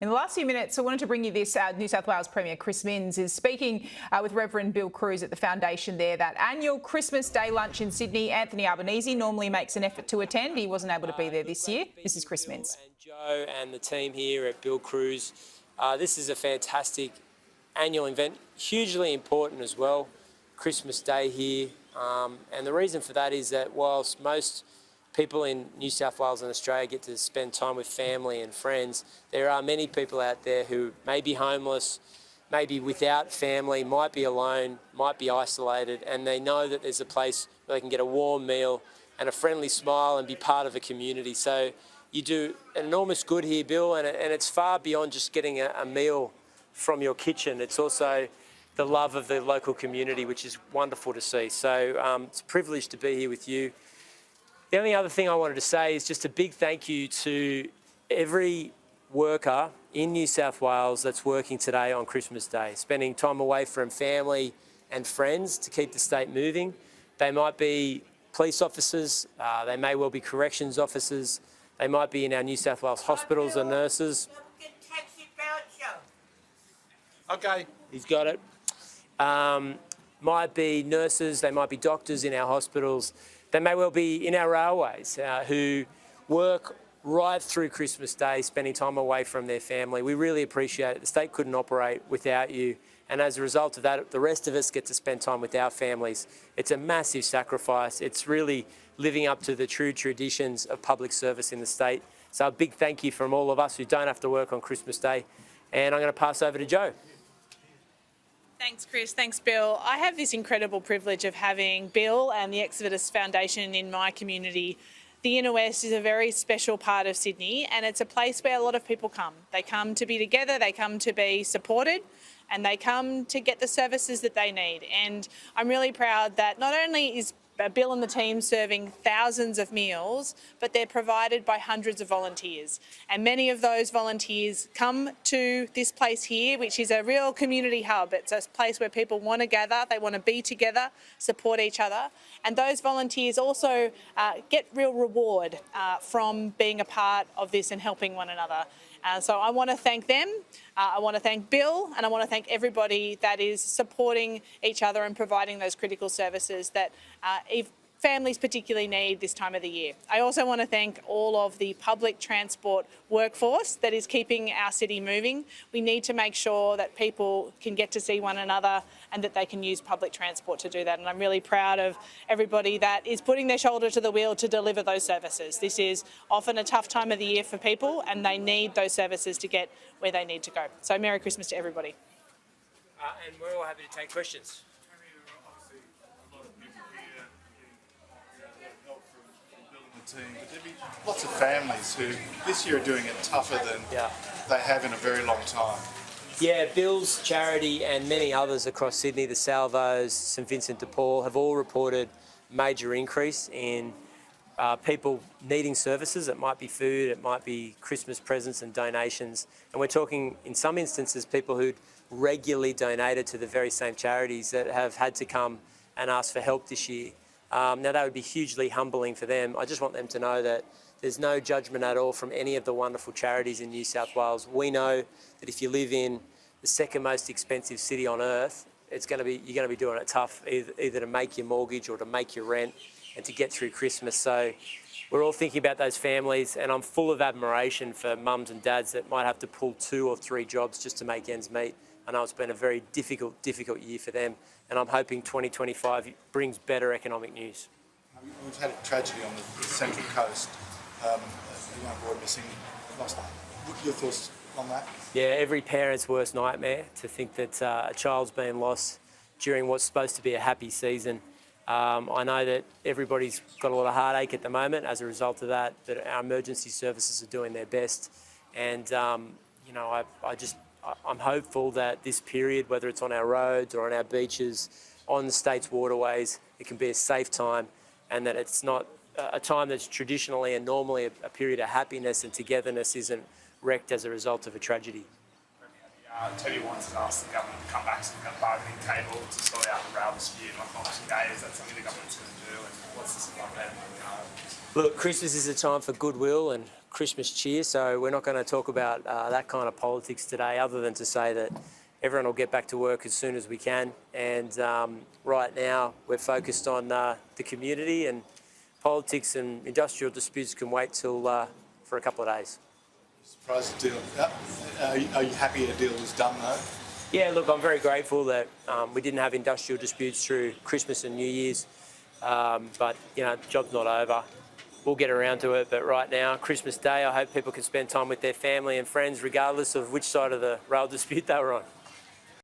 In the last few minutes, I wanted to bring you this. New South Wales Premier Chris Minns is speaking with Reverend Bill Cruz at the foundation there. That annual Christmas Day lunch in Sydney, Anthony Albanese normally makes an effort to attend. He wasn't able to be there this year. This is Chris Minns. And Joe and the team here at Bill Cruz. This is a fantastic annual event, hugely important as well. Christmas Day here. And the reason for that is that whilst most people in New South Wales and Australia get to spend time with family and friends, there are many people out there who may be homeless, may be without family, might be alone, might be isolated, and they know that there's a place where they can get a warm meal and a friendly smile and be part of a community. So you do an enormous good here, Bill, and it's far beyond just getting a meal from your kitchen. It's also the love of the local community, which is wonderful to see. So it's a privilege to be here with you. The only other thing I wanted to say is just a big thank you to every worker in New South Wales that's working today on Christmas Day, spending time away from family and friends to keep the state moving. They might be police officers, they may well be corrections officers, they might be in our New South Wales hospitals or nurses. Okay. He's got it. Might be nurses, they might be doctors in our hospitals. They may well be in our railways who work right through Christmas Day, spending time away from their family. We really appreciate it. The state couldn't operate without you. And as a result of that, the rest of us get to spend time with our families. It's a massive sacrifice. It's really living up to the true traditions of public service in the state. So a big thank you from all of us who don't have to work on Christmas Day. And I'm going to pass over to Joe. Thanks, Chris. Thanks, Bill. I have this incredible privilege of having Bill and the Exodus Foundation in my community. The Inner West is a very special part of Sydney, and it's a place where a lot of people come. They come to be together, they come to be supported, and they come to get the services that they need. And I'm really proud that not only is Bill and the team serving thousands of meals, but they're provided by hundreds of volunteers. And many of those volunteers come to this place here, which is a real community hub. It's a place where people want to gather, they want to be together, support each other. And those volunteers also get real reward from being a part of this and helping one another. So I want to thank them, I want to thank Bill, and I want to thank everybody that is supporting each other and providing those critical services that families particularly need this time of the year. I also want to thank all of the public transport workforce that is keeping our city moving. We need to make sure that people can get to see one another and that they can use public transport to do that. And I'm really proud of everybody that is putting their shoulder to the wheel to deliver those services. This is often a tough time of the year for people, and they need those services to get where they need to go. So Merry Christmas to everybody. And we're all happy to take questions. Team, but there'd be lots of families who this year are doing it tougher than they have in a very long time. Yeah, Bill's charity and many others across Sydney, the Salvos, St Vincent de Paul, have all reported major increase in people needing services. It might be food, it might be Christmas presents and donations. And we're talking, in some instances, people who'd regularly donated to the very same charities that have had to come and ask for help this year. Now, that would be hugely humbling for them. I just want them to know that there's no judgment at all from any of the wonderful charities in New South Wales. We know that if you live in the second most expensive city on earth, you're going to be doing it tough, either to make your mortgage or to make your rent and to get through Christmas. So we're all thinking about those families, and I'm full of admiration for mums and dads that might have to pull 2 or 3 jobs just to make ends meet. I know it's been a very difficult year for them, and I'm hoping 2025 brings better economic news. We've had a tragedy on the Central Coast, a young boy missing last night. Your thoughts on that? Yeah, every parent's worst nightmare to think that a child's been lost during what's supposed to be a happy season. I know that everybody's got a lot of heartache at the moment as a result of that, but our emergency services are doing their best. And, you know, I'm hopeful that this period, whether it's on our roads or on our beaches, on the state's waterways, it can be a safe time, and that it's not a time that's traditionally and normally a period of happiness and togetherness isn't wrecked as a result of a tragedy. Teddy wants to ask the government to come back to the bargaining table to sort out the rail dispute on Boxing Day. Is that something the government's going to do, and what's the support there? Look, Christmas is a time for goodwill and Christmas cheer, so we're not going to talk about that kind of politics today, other than to say that everyone will get back to work as soon as we can. And right now we're focused on the community, and politics and industrial disputes can wait till for a couple of days. Surprised the deal. Are you happy a deal was done though? Yeah, look, I'm very grateful that we didn't have industrial disputes through Christmas and New Year's, but you know, the job's not over. We'll get around to it, but right now, Christmas Day, I hope people can spend time with their family and friends regardless of which side of the rail dispute they were on.